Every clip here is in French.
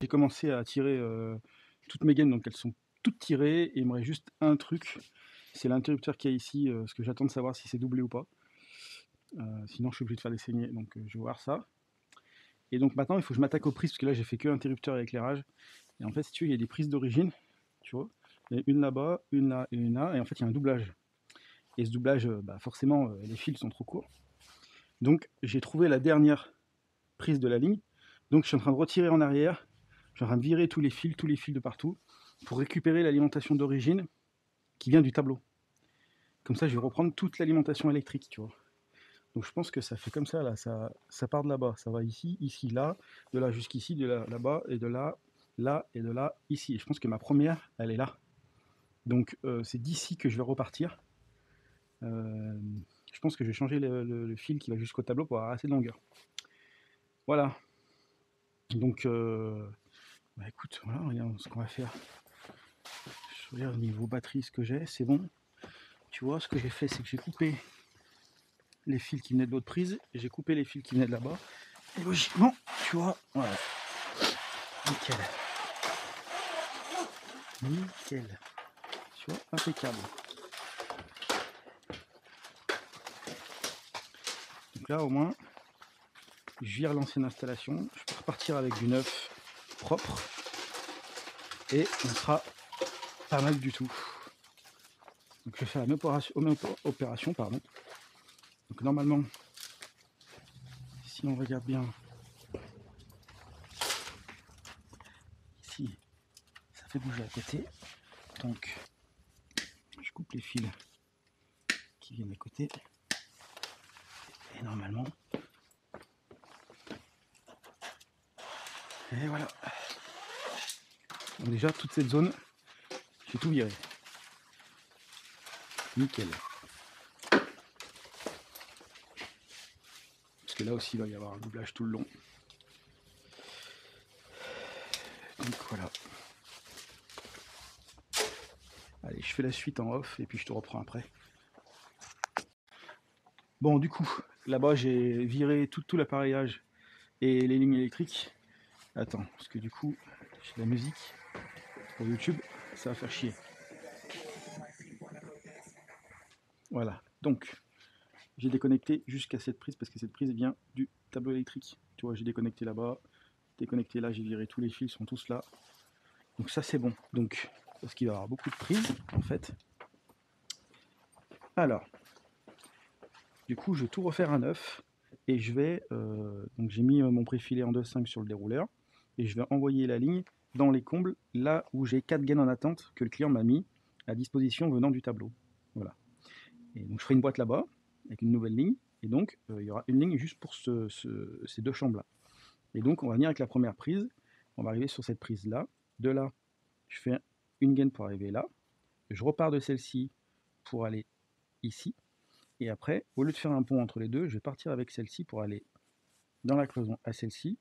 J'ai commencé à tirer toutes mes gaines, donc elles sont toutes tirées, et il me reste juste un truc, c'est l'interrupteur qu'il y a ici, parce que j'attends de savoir si c'est doublé ou pas. Sinon je suis obligé de faire des saignées, donc je vais voir ça. Et donc maintenant il faut que je m'attaque aux prises, parce que là j'ai fait que interrupteur et éclairage. Et en fait si tu veux il y a des prises d'origine, tu vois. Il y a une là-bas, une là et une là, et en fait il y a un doublage. Et ce doublage, forcément les fils sont trop courts. Donc j'ai trouvé la dernière prise de la ligne, donc je suis en train de retirer en arrière, je suis en train de virer tous les fils de partout, pour récupérer l'alimentation d'origine qui vient du tableau. Comme ça, je vais reprendre toute l'alimentation électrique, tu vois. Donc je pense que ça fait comme ça, là, ça part de là-bas, ça va ici, ici, là, de là jusqu'ici, de là, là-bas, et de là, là, et de là, ici. Et je pense que ma première, elle est là. Donc c'est d'ici que je vais repartir. Je pense que je vais changer le fil qui va jusqu'au tableau pour avoir assez de longueur. Voilà. Donc, écoute, voilà, regarde ce qu'on va faire. Je regarde au niveau batterie ce que j'ai, c'est bon. Tu vois, ce que j'ai fait, c'est que j'ai coupé les fils qui venaient de l'autre prise, et j'ai coupé les fils qui venaient de là-bas. Et logiquement, tu vois, voilà. Nickel. Nickel. Tu vois, impeccable. Donc là, au moins, je vire l'ancienne installation. Je peux repartir avec du neuf propre. Et on sera pas mal du tout. Donc je vais faire la même opération, pardon. Donc normalement, si on regarde bien, ici, ça fait bouger à côté. Donc, je coupe les fils qui viennent à côté. Et normalement, et voilà. Donc déjà, toute cette zone, j'ai tout viré. Nickel. Parce que là aussi, il va y avoir un doublage tout le long. Donc voilà. Allez, je fais la suite en off et puis je te reprends après. Bon, du coup, là-bas, j'ai viré tout l'appareillage et les lignes électriques. Attends, parce que du coup, j'ai de la musique pour YouTube, ça va faire chier. Voilà, donc j'ai déconnecté jusqu'à cette prise parce que cette prise vient du tableau électrique. Tu vois, j'ai déconnecté là-bas, déconnecté là, j'ai viré tous les fils, ils sont tous là. Donc ça c'est bon. Donc, parce qu'il va y avoir beaucoup de prises en fait. Alors, du coup, je vais tout refaire à neuf et je vais. Donc j'ai mis mon préfilé en 2.5 sur le dérouleur et je vais envoyer la ligne dans les combles là où j'ai 4 gaines en attente que le client m'a mis à disposition venant du tableau. Voilà. Et donc je ferai une boîte là-bas avec une nouvelle ligne et donc il y aura une ligne juste pour ces deux chambres là. Et donc on va venir avec la première prise, on va arriver sur cette prise là. De là, je fais une gaine pour arriver là. Je repars de celle-ci pour aller ici. Et après, au lieu de faire un pont entre les deux, je vais partir avec celle-ci pour aller dans la cloison à celle-ci,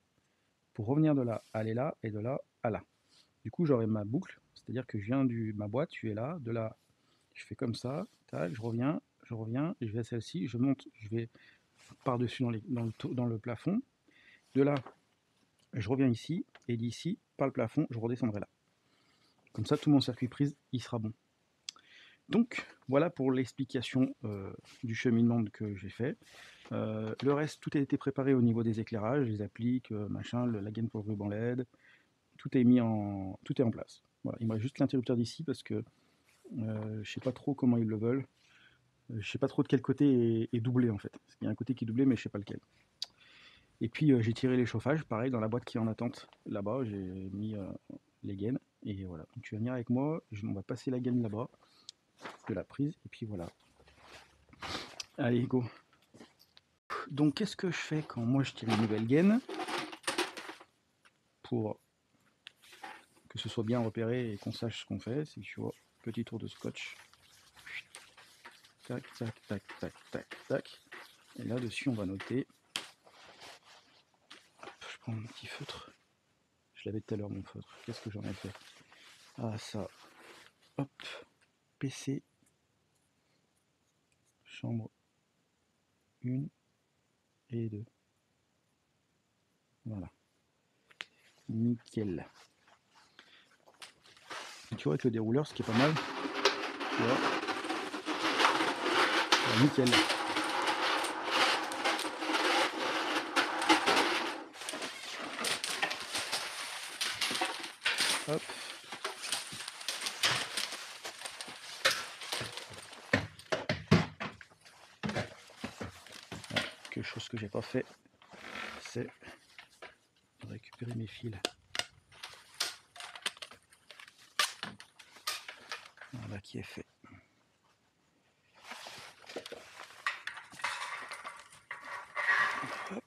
pour revenir de là, aller là, et de là à là. Du coup, j'aurai ma boucle, c'est-à-dire que je viens de ma boîte, je suis là, de là, je fais comme ça, tac, je reviens, et je vais à celle-ci, je monte, je vais par-dessus dans le plafond. De là, je reviens ici, et d'ici, par le plafond, je redescendrai là. Comme ça, tout mon circuit prise, il sera bon. Donc, voilà pour l'explication du cheminement que j'ai fait. Le reste, tout a été préparé au niveau des éclairages, les appliques, machin, la gaine pour le ruban LED. Tout est en place. Voilà, il me reste juste l'interrupteur d'ici parce que je sais pas trop comment ils le veulent. Je sais pas trop de quel côté est doublé en fait. Parce qu'il y a un côté qui est doublé, mais je sais pas lequel. Et puis j'ai tiré les chauffages, pareil, dans la boîte qui est en attente. Là-bas, j'ai mis les gaines. Et voilà. Donc tu vas venir avec moi, on va passer la gaine là-bas, de la prise, et puis voilà. Allez, go. Donc qu'est-ce que je fais quand moi je tire une nouvelle gaine pour que ce soit bien repéré et qu'on sache ce qu'on fait? C'est que tu vois, petit tour de scotch. Tac, tac, tac, tac, tac, tac. Et là-dessus, on va noter. Hop, je prends mon petit feutre. Je l'avais tout à l'heure, mon feutre. Qu'est-ce que j'en ai fait? Ah, ça. Hop. PC. Chambre 1 et 2. Voilà. Nickel. Et tu vois, avec le dérouleur, ce qui est pas mal, tu vois, nickel. Hop. Voilà. Quelque chose que j'ai pas fait, c'est récupérer mes fils. Voilà qui est fait. Hop.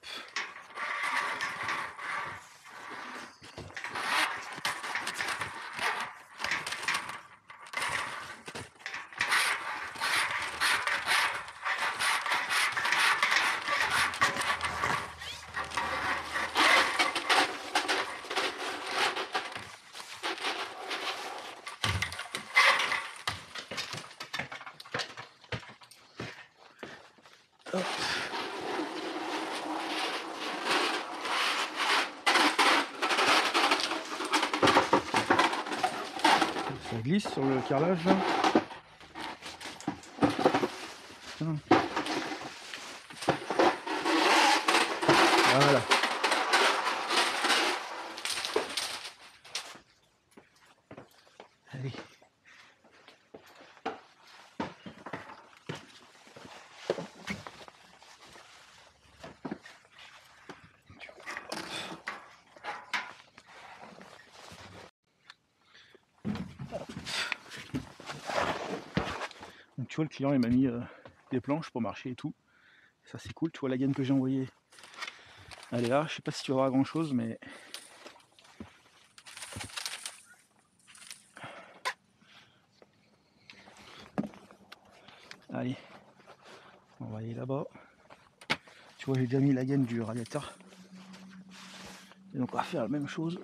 Hop. Ça glisse sur le carrelage là. Voilà. Allez. Donc tu vois, le client il m'a mis des planches pour marcher et tout. Ça c'est cool. Tu vois la gaine que j'ai envoyée. Elle est là. Je sais pas si tu vas voir grand chose, mais allez, on va aller là-bas. Tu vois, j'ai déjà mis la gaine du radiateur. Et donc on va faire la même chose.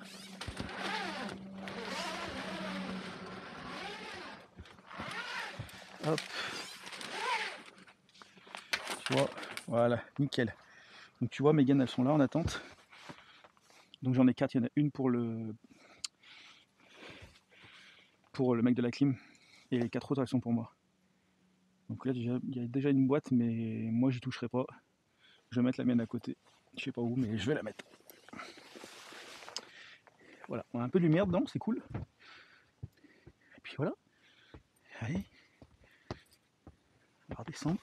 Hop. Tu vois, voilà, nickel. Donc tu vois, mes gaines elles sont là en attente. Donc j'en ai 4, il y en a une pour le mec de la clim et les 4 autres elles sont pour moi. Donc là il y a déjà une boîte, mais moi j'y toucherai pas. Je vais mettre la mienne à côté. Je sais pas où, mais je vais la mettre. Voilà, on a un peu de lumière dedans, c'est cool. Et puis voilà. Allez. On va redescendre.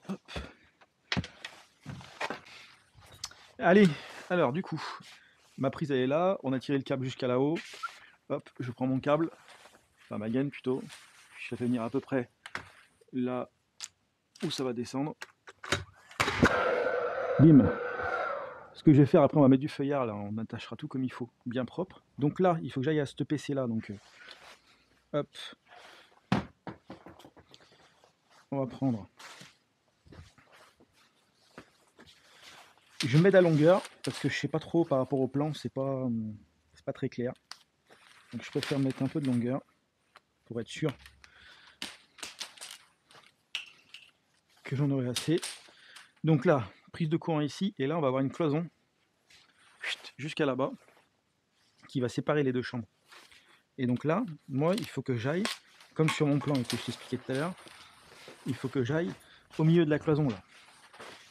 Hop. Allez, alors du coup, ma prise elle est là, on a tiré le câble jusqu'à là-haut. Hop, je prends mon câble, enfin ma gaine plutôt. Je vais venir à peu près là où ça va descendre. Bim. Ce que je vais faire après, on va mettre du feuillard là, on attachera tout comme il faut, bien propre. Donc là, il faut que j'aille à ce PC là, donc hop. On va prendre. Je mets de la longueur parce que je sais pas trop par rapport au plan, c'est pas très clair. Donc je préfère mettre un peu de longueur pour être sûr que j'en aurai assez. Donc là, prise de courant ici, et là on va avoir une cloison jusqu'à là-bas qui va séparer les deux chambres. Et donc là, moi, il faut que j'aille, comme sur mon plan et que je t'expliquais tout à l'heure, il faut que j'aille au milieu de la cloison là.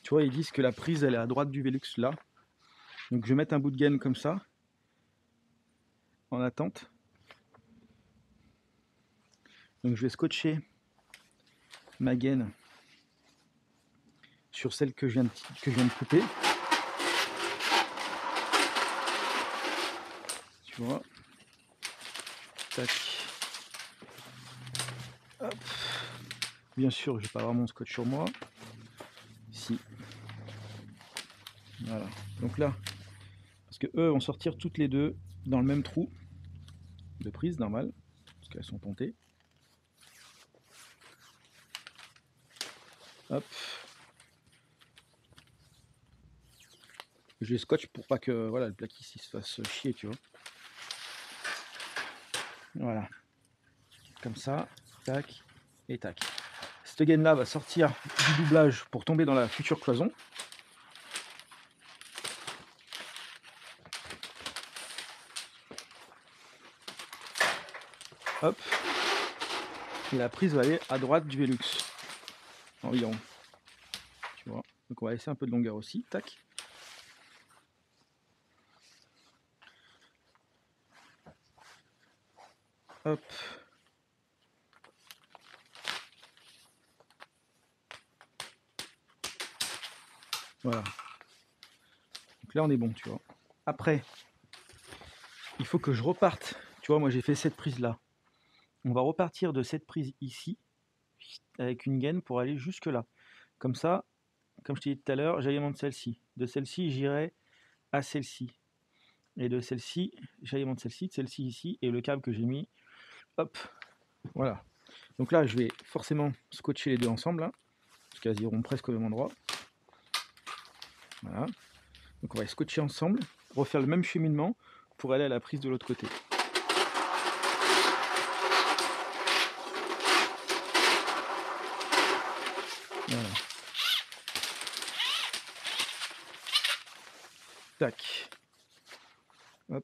Tu vois, ils disent que la prise elle est à droite du Velux là. Donc je vais mettre un bout de gaine comme ça, en attente. Donc je vais scotcher ma gaine sur celle que je viens de couper. Tu vois. Tac. Hop. Bien sûr, je vais pas avoir mon scotch sur moi. Si. Voilà. Donc là, parce que eux vont sortir toutes les deux dans le même trou de prise normal, parce qu'elles sont pontées. Hop. Je les scotche pour pas que voilà, le plaquis se fasse chier, tu vois. Voilà. Comme ça, tac et tac. Cette gaine là va sortir du doublage pour tomber dans la future cloison. hop, et la prise va aller à droite du Velux, environ, tu vois. Donc on va laisser un peu de longueur aussi, tac. Hop. Voilà. Donc là on est bon, tu vois. Après, il faut que je reparte. Tu vois, moi j'ai fait cette prise là. On va repartir de cette prise ici, avec une gaine pour aller jusque là. Comme ça, comme je t'ai dit tout à l'heure, j'alimente celle-ci. De celle-ci, j'irai à celle-ci. Et de celle-ci, j'alimente celle-ci, de celle-ci ici, et le câble que j'ai mis, hop, voilà. Donc là, je vais forcément scotcher les deux ensemble, hein, parce qu'elles iront presque au même endroit. Voilà. Donc on va les scotcher ensemble, refaire le même cheminement pour aller à la prise de l'autre côté. Voilà. Tac. Hop.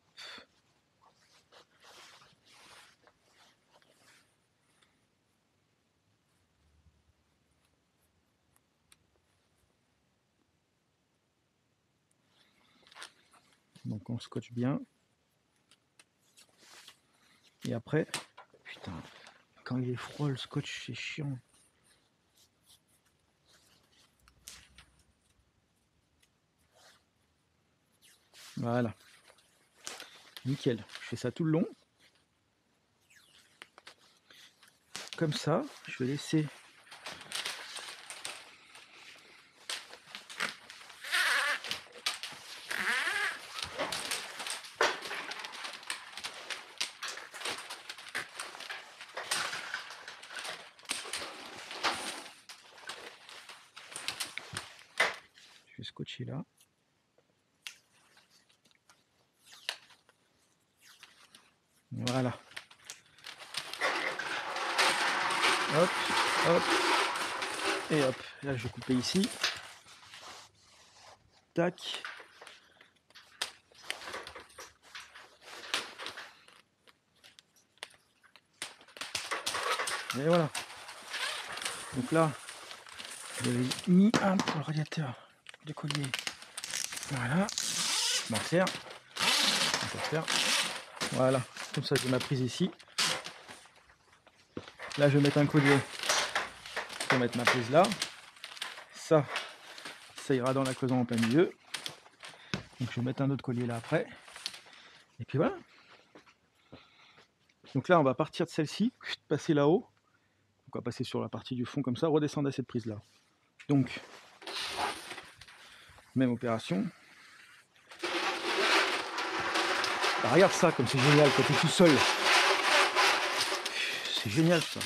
Donc on scotche bien. Et après, putain, quand il est froid, le scotch, c'est chiant. Voilà. Nickel. Je fais ça tout le long. Comme ça, je vais laisser scotcher là. Voilà. Hop, hop, et hop. Là, je vais couper ici. Tac. Et voilà. Donc là, j'avais mis un pour le radiateur de collier. Voilà. Je m'en sers. Voilà. Comme ça, j'ai ma prise ici. Là, je vais mettre un collier pour mettre ma prise là. Ça ira dans la cloison en plein milieu. Donc, je vais mettre un autre collier là après. Et puis voilà. Donc là, on va partir de celle-ci, passer là-haut. Donc, on va passer sur la partie du fond comme ça, redescendre à cette prise là. Donc, même opération. Bah, regarde ça, comme c'est génial quand tu es tout seul. C'est génial ça.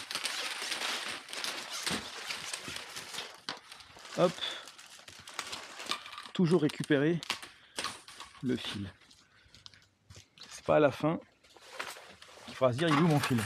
Hop. Toujours récupérer le fil. C'est pas à la fin qu'il faudra se dire il est où mon fil.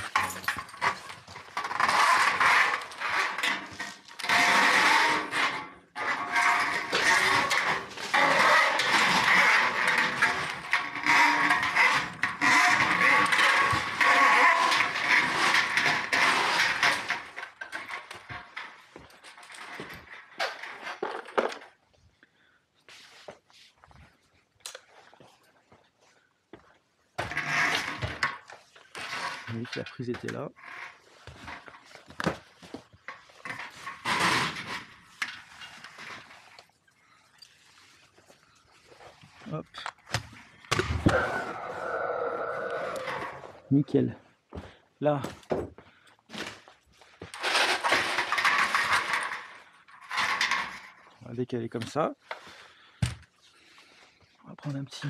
Vous voyez que la prise était là. Hop. Nickel. Là. On va décaler comme ça. On va prendre un petit...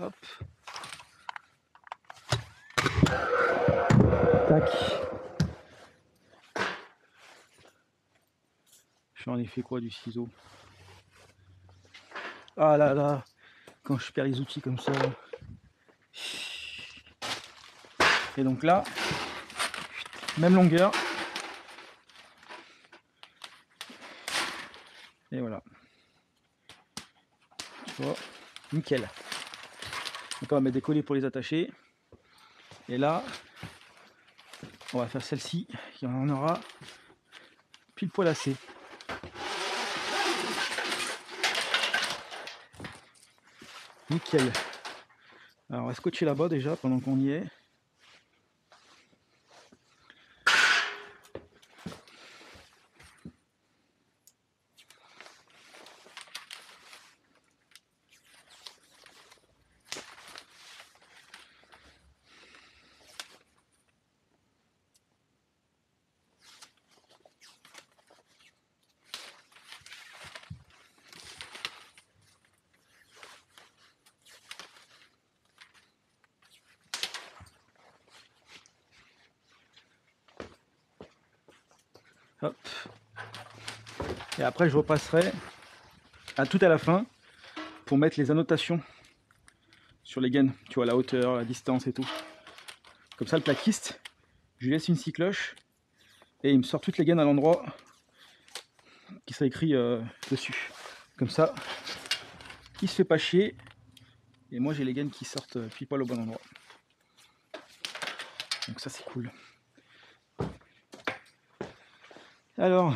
Hop. Tac. J'en ai fait quoi du ciseau? Ah là là, quand je perds les outils comme ça. Et donc là, même longueur. Et voilà. Tu vois, Nickel. Donc on va mettre des collets pour les attacher. Et là, on va faire celle-ci, qui en aura pile poil assez. Nickel. Alors on va scotcher là-bas déjà pendant qu'on y est. Hop. Et après je repasserai à tout à la fin pour mettre les annotations sur les gaines, tu vois, la hauteur, la distance et tout. Comme ça le plaquiste, je lui laisse une scie cloche et il me sort toutes les gaines à l'endroit qui sera écrit dessus. Comme ça, il se fait pas chier et moi j'ai les gaines qui sortent pile poil au bon endroit. Donc ça c'est cool. Alors,